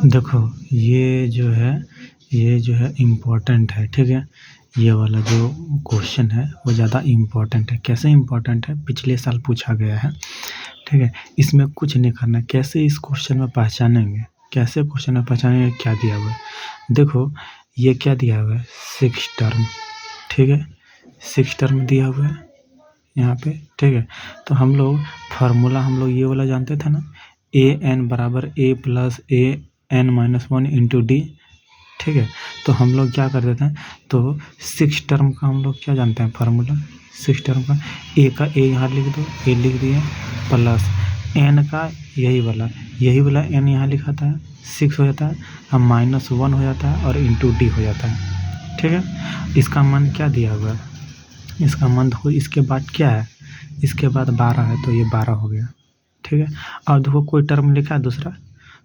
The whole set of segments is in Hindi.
देखो ये जो है इम्पोर्टेंट है, ठीक है। ये वाला जो क्वेश्चन है वो ज़्यादा इम्पोर्टेंट है। कैसे इम्पोर्टेंट है, पिछले साल पूछा गया है, ठीक है। इसमें कुछ नहीं करना है। कैसे इस क्वेश्चन में पहचानेंगे, कैसे क्वेश्चन में पहचानेंगे, क्या दिया हुआ है। देखो ये क्या दिया हुआ है, 6 टर्म, ठीक है। 6 टर्म दिया हुआ है यहाँ पे, ठीक है। तो हम लोग फार्मूला ये वाला जानते थे ना, an बराबर a plus an-1 into D, ठीक है। तो हम लोग क्या कर देते हैं, तो 6 टर्म का हम लोग क्या जानते हैं फार्मूला, 6 टर्म का a का a यहाँ लिख दो, a लिख दिए, प्लस n का यही वाला n यहाँ लिखा था, 6 हो जाता है, अब -1 हो जाता है और इंटू डी हो जाता है, ठीक है। इसका मान क्या दिया हुआ है, इसका मान देखो, इसके बाद क्या है, इसके बाद 12 है, तो ये 12 हो गया, ठीक है। और देखो कोई टर्म लिखा है दूसरा,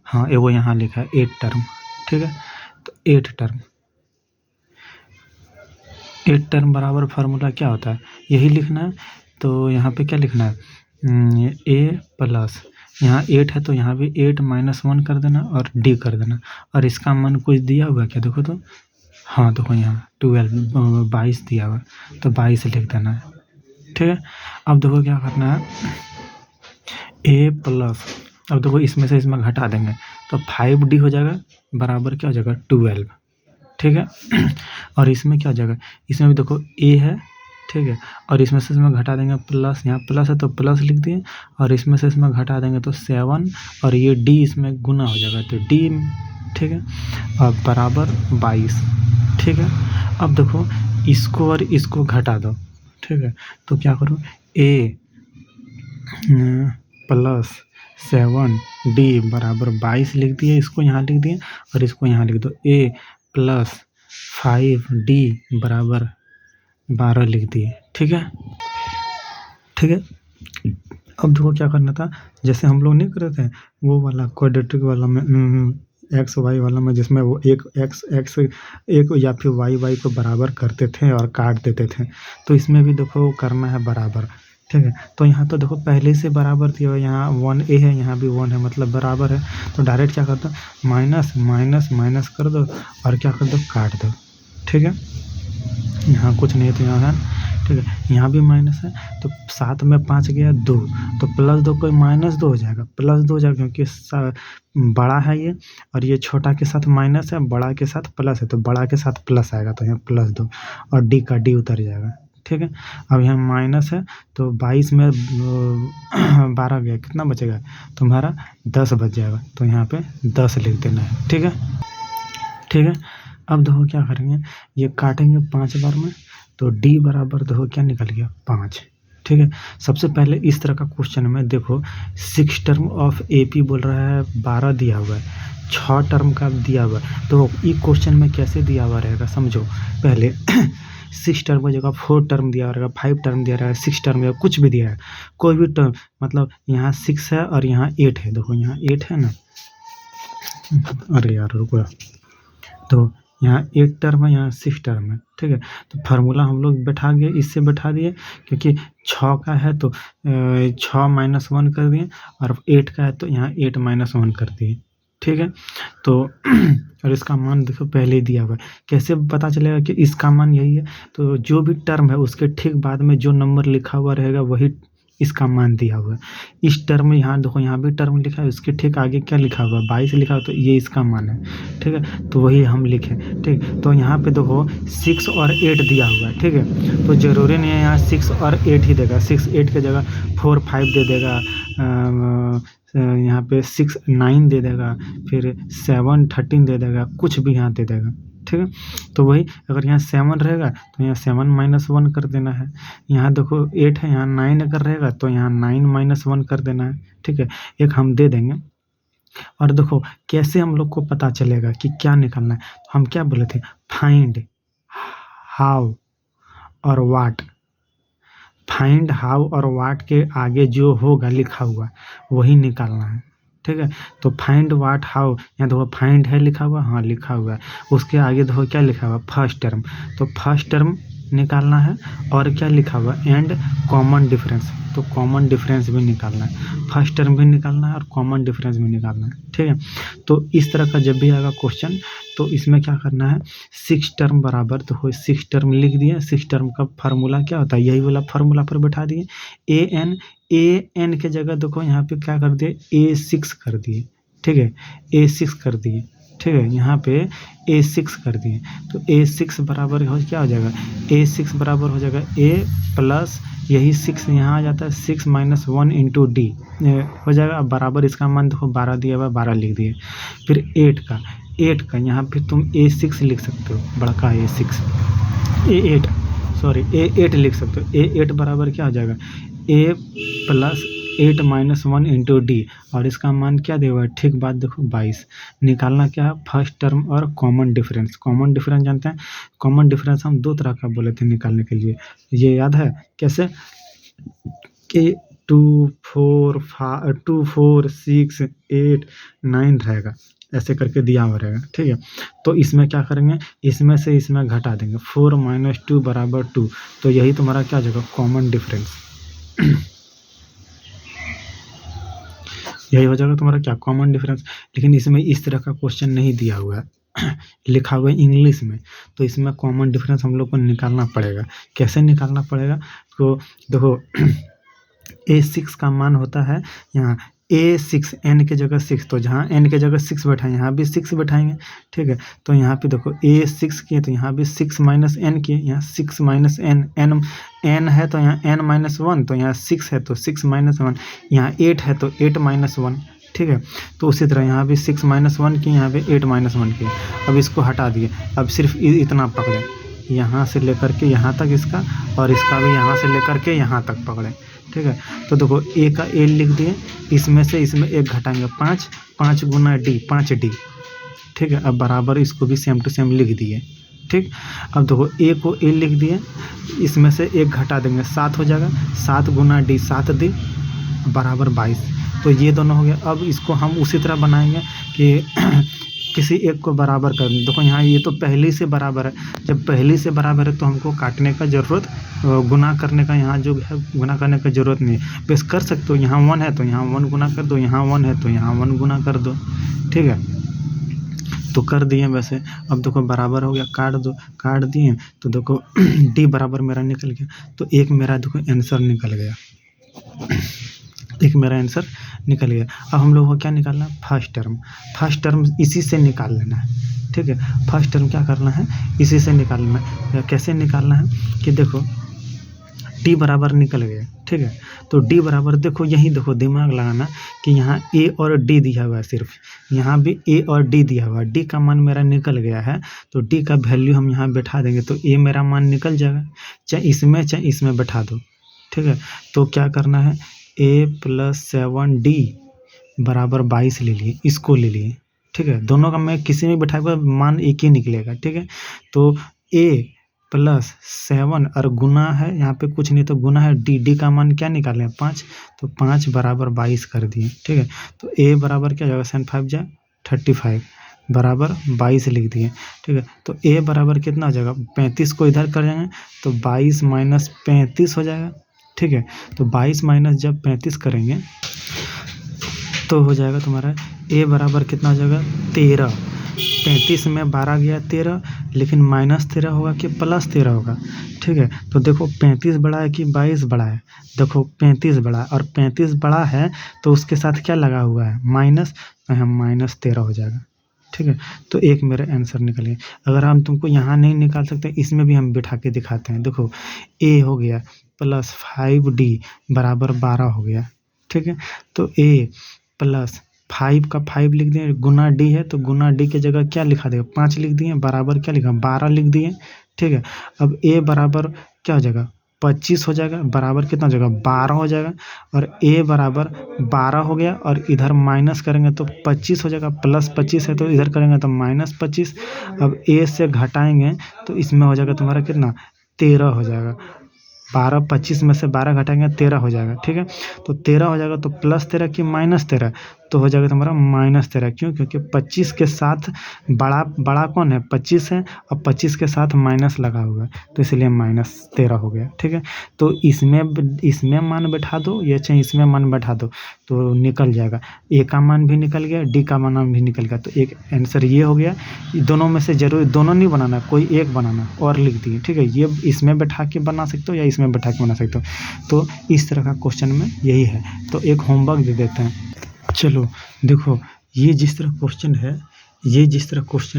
हाँ वो यहाँ लिखा है 8 टर्म, ठीक है। तो 8 टर्म बराबर फार्मूला क्या होता है, यही लिखना है। तो यहाँ पे क्या लिखना है, a प्लस यहाँ 8 है तो यहाँ भी 8 -1 कर देना और d कर देना। और इसका मान कुछ दिया हुआ है क्या, देखो तो, हाँ देखो यहाँ 22 दिया हुआ है, तो 22 लिख देना है, ठीक है। अब देखो क्या करना है, a प्लस, अब देखो इसमें से इसमें घटा देंगे तो 5d हो जाएगा, बराबर क्या हो जाएगा 12, ठीक है। और इसमें क्या हो जाएगा, इसमें भी देखो a है, ठीक है। और इसमें से इसमें घटा देंगे प्लस, यहाँ प्लस है तो प्लस लिख दिए, और इसमें से इसमें घटा देंगे तो 7, और ये d इसमें गुना हो जाएगा तो d, ठीक है। और बराबर 22, ठीक है। अब देखो इसको और इसको घटा दो, ठीक है। तो क्या करो, a प्लस 7d बराबर 22 लिख दिए, इसको यहाँ लिख दिए और इसको यहाँ लिख दो, a प्लस 5d बराबर 12 लिख दिए, ठीक है, ठीक है। अब देखो क्या करना था, जैसे हम लोग नहीं कर रहे थे वो वाला क्वाड्रेटिक वाला में, एक्स वाई वाला में, जिसमें वो एक एक्स एक या फिर वाई को बराबर करते थे और काट देते थे, तो इसमें भी देखो करना है बराबर, ठीक है। तो यहाँ तो देखो पहले से बराबर थी, और यहाँ 1a है, यहाँ भी 1 है, मतलब बराबर है। तो डायरेक्ट क्या करता, माइनस माइनस माइनस कर दो और क्या कर दो, काट दो, ठीक है। यहाँ कुछ नहीं है तो यहाँ है, ठीक है। यहाँ भी माइनस है तो 7 में 5 गया 2, तो +2 कोई -2 हो जाएगा, +2 हो जाएगा, क्योंकि बड़ा है ये, और ये छोटा के साथ माइनस है, बड़ा के साथ प्लस है, तो बड़ा के साथ प्लस आएगा, तो यहाँ +2, और d का d उतर जाएगा, ठीक है। अब यहाँ माइनस है तो 22 में 12 गया, कितना बचेगा तुम्हारा, 10 बच जाएगा, तो यहाँ पे 10 लिख देना है, ठीक है, ठीक है। अब देखो क्या करेंगे, ये काटेंगे 5 बार में, तो d बराबर देखो क्या निकल गया, 5, ठीक है। सबसे पहले इस तरह का क्वेश्चन में देखो 6 टर्म ऑफ AP बोल रहा है, 12 दिया हुआ है, 6 टर्म का दिया हुआ है, तो इस क्वेश्चन में कैसे दिया हुआ रहेगा समझो। पहले 6 टर्म की जगह 4 टर्म दिया रहेगा, 5 टर्म दिया रहेगा, 6 टर्म या कुछ भी दिया है, कोई भी टर्म, मतलब यहाँ 6 है और यहाँ 8 है, देखो यहाँ 8 है ना, अरे यार रुको, तो यहाँ 8 टर्म है, यहाँ 6 टर्म है, ठीक है। तो फार्मूला हम लोग बैठा दिए, इससे बैठा दिए, क्योंकि 6 का है तो 6 -1 कर दिए, और 8 का है तो यहाँ 8 -1 कर दिए, ठीक है। तो और इसका मान देखो पहले ही दिया हुआ है, कैसे पता चलेगा कि इसका मान यही है, तो जो भी टर्म है उसके ठीक बाद में जो नंबर लिखा हुआ रहेगा वही इसका मान दिया हुआ है। इस टर्म में यहाँ देखो, यहाँ भी टर्म लिखा है, उसके ठीक आगे क्या लिखा हुआ है, 22 लिखा हुआ, तो ये इसका मान है, ठीक है। तो वही हम लिखे, ठीक। तो यहाँ पे देखो 6 और 8 दिया हुआ है, ठीक है। तो ज़रूरी नहीं है यहाँ 6 और 8 ही देगा, 6 8 की जगह 4 5 दे देगा, यहाँ पे 6 9 दे देगा, फिर 7 13 दे देगा, कुछ भी यहाँ दे देगा, ठीक है। तो वही अगर यहाँ 7 रहेगा तो यहाँ 7 -1 कर देना है, यहाँ देखो 8 है, यहाँ 9 अगर रहेगा तो यहाँ 9 -1 कर देना है, ठीक है। एक हम दे देंगे। और देखो कैसे हम लोग को पता चलेगा कि क्या निकालना है, तो हम क्या बोले थे, फाइंड हाउ और वाट, फाइंड हाउ और वाट के आगे जो होगा लिखा हुआ वही निकालना है, ठीक है। तो फाइंड वाट हाउ, यहाँ देखो फाइंड है लिखा हुआ, हाँ लिखा हुआ है, उसके आगे देखो क्या लिखा हुआ, फर्स्ट टर्म, तो फर्स्ट टर्म निकालना है, और क्या लिखा हुआ, एंड कॉमन डिफरेंस, तो कॉमन डिफरेंस भी निकालना है, फर्स्ट टर्म भी निकालना है और कॉमन डिफरेंस भी निकालना है, ठीक है। तो इस तरह का जब भी आएगा क्वेश्चन तो इसमें क्या करना है, 6 टर्म बराबर, तो 6 टर्म लिख दिए। 6 टर्म का फार्मूला क्या होता है, यही वाला फार्मूला पर बैठा दिए। ए एन के जगह देखो यहाँ पे क्या कर दिए, A6 कर दिए, ठीक है, A6 कर दिए, ठीक है, यहाँ पे A6 कर दिए। तो A6 बराबर क्या हो जाएगा, A6 बराबर हो जाएगा A प्लस यही 6 यहाँ आ जाता है, 6 माइनस 1 इंटू डी हो जाएगा। अब बराबर इसका मान देखो 12 दिया हुआ, 12 लिख दिए। फिर 8 का यहाँ पे तुम A6 लिख सकते हो, बड़का A6, A8 लिख सकते हो। A8 बराबर क्या हो जाएगा, A plus 8 minus 1 into D, और इसका मान क्या देगा, ठीक बात देखो 22। निकालना क्या है, फर्स्ट टर्म और कॉमन डिफरेंस। कॉमन डिफरेंस जानते हैं, कॉमन डिफरेंस हम 2 तरह का बोले थे निकालने के लिए, ये याद है कैसे, कि 2 4 6 8 9 रहेगा, ऐसे करके दिया हुआ रहेगा, ठीक है। तो इसमें क्या करेंगे, इसमें से इसमें घटा देंगे, 4 माइनस 2 बराबर 2, तो यही तुम्हारा क्या हो जाएगा, कॉमन डिफरेंस। यही हो जाएगा तुम्हारा क्या, कॉमन डिफरेंस। लेकिन इसमें इस तरह का क्वेश्चन नहीं दिया हुआ है, लिखा हुआ है इंग्लिश में, तो इसमें कॉमन डिफरेंस हम लोग को निकालना पड़ेगा। कैसे निकालना पड़ेगा, तो देखो A6 का मान होता है यहाँ A6, n के जगह 6, तो जहाँ n के जगह 6 बैठाएं यहाँ भी 6 बैठाएंगे, ठीक है। तो यहाँ पे देखो A6 किए तो यहाँ भी 6 माइनस n किए, यहाँ 6 माइनस n है तो यहाँ n माइनस 1, तो यहाँ 6 है तो 6 माइनस 1, यहाँ 8 है तो 8 माइनस 1, ठीक है। तो उसी तरह यहाँ भी 6 माइनस 1 किए, यहाँ भी 8 माइनस 1 किए। अब इसको हटा दिए, अब सिर्फ इतना पकड़े, यहाँ से लेकर के यहाँ तक इसका, और इसका भी यहाँ से लेकर के यहाँ तक पकड़े, ठीक है। तो देखो ए का ए लिख दिए, इसमें से इसमें 1 घटाएंगे, 5 गुना डी, 5D, ठीक है। अब बराबर इसको भी सेम टू सेम लिख दिए, ठीक। अब देखो ए को ए लिख दिए, इसमें से 1 घटा देंगे, 7 हो जाएगा, 7 गुना डी, 7D बराबर 22। तो ये दोनों हो गया। अब इसको हम उसी तरह बनाएंगे कि किसी एक को बराबर कर दें। देखो यहाँ ये तो पहले से बराबर है, जब पहले से बराबर है तो हमको काटने का ज़रूरत, गुना करने का यहाँ जो है गुना करने का ज़रूरत नहीं है। बेस कर सकते हो, यहाँ 1 है तो यहाँ 1 गुना कर दो, यहाँ 1 है तो यहाँ 1 गुना कर दो, ठीक है। तो कर दिए वैसे। अब देखो बराबर हो गया, काट दिए, तो देखो डी बराबर मेरा निकल गया, तो एक मेरा देखो आंसर निकल गया, एक मेरा आंसर निकल गया। अब हम लोग को क्या निकालना है, फर्स्ट टर्म इसी से निकाल लेना है, ठीक है। फर्स्ट टर्म क्या करना है, इसी से निकालना है। कैसे निकालना है कि देखो डी बराबर निकल गया, ठीक है। तो डी बराबर देखो, यही देखो दिमाग लगाना कि यहाँ ए और डी दिया हुआ है, सिर्फ यहाँ भी ए और डी दिया हुआ है। डी का मान मेरा निकल गया है, तो डी का वैल्यू हम यहाँ बैठा देंगे, तो ए मेरा मान निकल जाएगा, चाहे इसमें बैठा दो, ठीक है। तो क्या करना है, ए प्लस 7D बराबर 22 ले लिए, इसको ले लिए, ठीक है। दोनों का मैं किसी में बैठाऊंगा मान एक ही निकलेगा, ठीक है। तो ए प्लस 7 और गुना है, यहाँ पे कुछ नहीं तो गुना है, डी का मान क्या निकालें, 5, तो 5 बराबर 22 कर दिए, ठीक है। तो ए बराबर क्या जाएगा, 7 5 35 बराबर 22 लिख दिए, ठीक है। तो ए बराबर कितना हो जाएगा, 35 को इधर कर जाएंगे तो 22 माइनस 35 हो जाएगा, ठीक है। तो 22 माइनस जब 35 करेंगे तो हो जाएगा तुम्हारा ए बराबर कितना हो जाएगा, 13। 35 में 12 गया 13, लेकिन माइनस 13 होगा कि प्लस 13 होगा, ठीक है। तो देखो 35 बड़ा है कि 22 बड़ा है, देखो 35 बड़ा है, और 35 बड़ा है तो उसके साथ क्या लगा हुआ है, माइनस, तो हम माइनस 13 हो जाएगा, ठीक है। तो एक मेरा आंसर निकल गया। अगर हम तुमको यहाँ नहीं निकाल सकते, इसमें भी हम बिठा के दिखाते हैं। देखो ए हो गया प्लस 5D बराबर 12 हो गया, ठीक है। तो ए प्लस 5 का 5 लिख दिए, गुना डी है तो गुना डी के जगह क्या लिखा देगा, 5 लिख दिए, बराबर क्या लिखा, 12 लिख दिए, ठीक है। अब ए बराबर क्या हो जाएगा, 25 हो जाएगा, बराबर कितना हो जाएगा, 12 हो जाएगा, और ए बराबर 12 हो गया, और इधर माइनस करेंगे तो 25 हो जाएगा, प्लस 25 है तो इधर करेंगे तो माइनस 25। अब ए से घटाएंगे तो इसमें हो जाएगा तुम्हारा कितना, 13 हो जाएगा, 12 25 में से 12 घटाएंगे 13 हो जाएगा, ठीक है। तो 13 हो जाएगा, तो प्लस 13 कि माइनस 13, तो हो जाएगा तुम्हारा -13। क्यों? क्योंकि 25 के साथ बड़ा कौन है? 25 है, और 25 के साथ माइनस लगा हुआ है, तो इसलिए -13 हो गया। ठीक है, तो इसमें मान बैठा दो या चाहे इसमें मान बैठा दो तो निकल जाएगा। ए का मान भी निकल गया, डी का मान भी निकल गया, तो एक आंसर ये हो गया। दोनों में से जरूर दोनों नहीं बनाना, कोई एक बनाना और लिख दिए। ठीक है, ये इसमें बैठा के बना सकते हो या इसमें बैठा के बना सकते हो। तो इस तरह का क्वेश्चन में यही है, तो एक होमवर्क दे देते हैं। चलो देखो, ये जिस तरह क्वेश्चन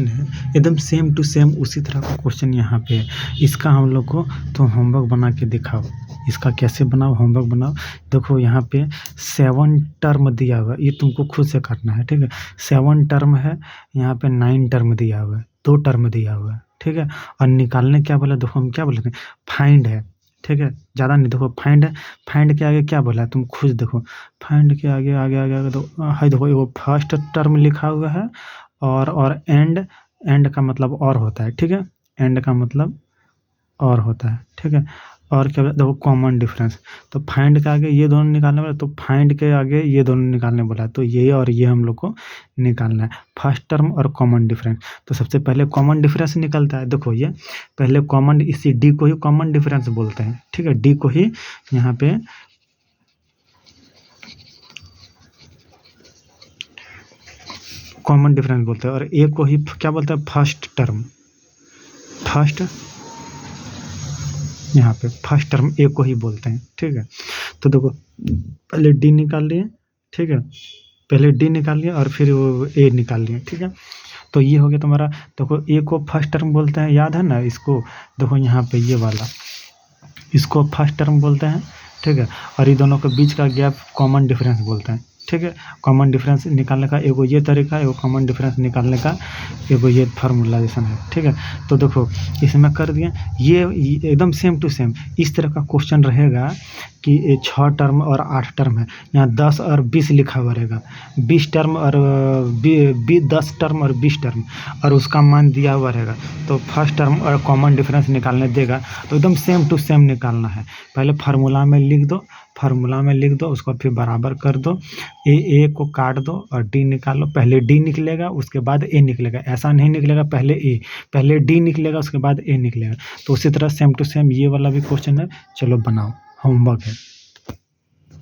है एकदम सेम टू सेम उसी तरह का क्वेश्चन यहाँ पे है। इसका हम लोग को तो होमवर्क बना के दिखाओ। इसका कैसे बनाओ, होमवर्क बनाओ। देखो यहाँ पे 7 टर्म दिया हुआ है, ये तुमको खुद से करना है। ठीक है, 7 टर्म है, यहाँ पे 9 टर्म दिया हुआ है, 2 टर्म दिया हुआ है। ठीक है, और निकालने क्या बोला? देखो हम क्या बोले थे, फाइंड है। ठीक है, ज़्यादा नहीं, देखो फाइंड है, फाइंड के आगे क्या बोला है तुम खुद देखो। फाइंड के आगे आगे आगे आगे तो है, देखो वो फर्स्ट टर्म लिखा हुआ है, और एंड का मतलब और होता है। ठीक है, एंड का मतलब और होता है। ठीक है, और क्या देखो कॉमन डिफरेंस, तो फाइंड के आगे ये दोनों निकालने बोला, तो फाइंड के आगे ये दोनों निकालने बोला, तो ये और ये हम लोग को निकालना है, फर्स्ट टर्म और कॉमन डिफरेंस। तो सबसे पहले कॉमन डिफरेंस निकलता है। देखो ये पहले कॉमन, इसी डी को ही कॉमन डिफरेंस बोलते हैं। ठीक है, डी को ही यहाँ पे कॉमन डिफरेंस बोलते हैं, और ए को ही क्या बोलते हैं? First term. फर्स्ट, यहाँ पे फर्स्ट टर्म ए को ही बोलते हैं। ठीक है, तो देखो पहले डी निकाल लिए। ठीक है, पहले डी निकाल लिए और फिर वो ए निकाल लिए। ठीक है, तो ये हो गया तुम्हारा। देखो ए को फर्स्ट टर्म बोलते हैं, याद है ना इसको? देखो यहाँ पे ये वाला, इसको फर्स्ट टर्म बोलते हैं। ठीक है, और ये दोनों के बीच का गैप कॉमन डिफरेंस बोलते हैं। ठीक है, कॉमन डिफरेंस निकालने का एगो ये तरीका है, एगो कॉमन डिफरेंस निकालने का एगो ये फार्मूलाइजेशन है। ठीक है, तो देखो इसमें कर दिए, ये एकदम सेम टू सेम इस तरह का क्वेश्चन रहेगा कि 6 टर्म और 8 टर्म है, यहाँ 10 और 20 लिखा हुआ रहेगा, 20 टर्म और 10 टर्म और 20 टर्म, और उसका मान दिया हुआ रहेगा। तो फर्स्ट टर्म और कॉमन डिफरेंस निकालने देगा, तो एकदम सेम टू सेम निकालना है। पहले फार्मूला में लिख दो, उसको फिर बराबर कर दो, ए को काट दो और डी निकालो। पहले डी निकलेगा उसके बाद ए निकलेगा, ऐसा नहीं निकलेगा पहले डी निकलेगा उसके बाद ए निकलेगा। तो उसी तरह सेम टू सेम ये वाला भी क्वेश्चन है। चलो बनाओ, होमवर्क है।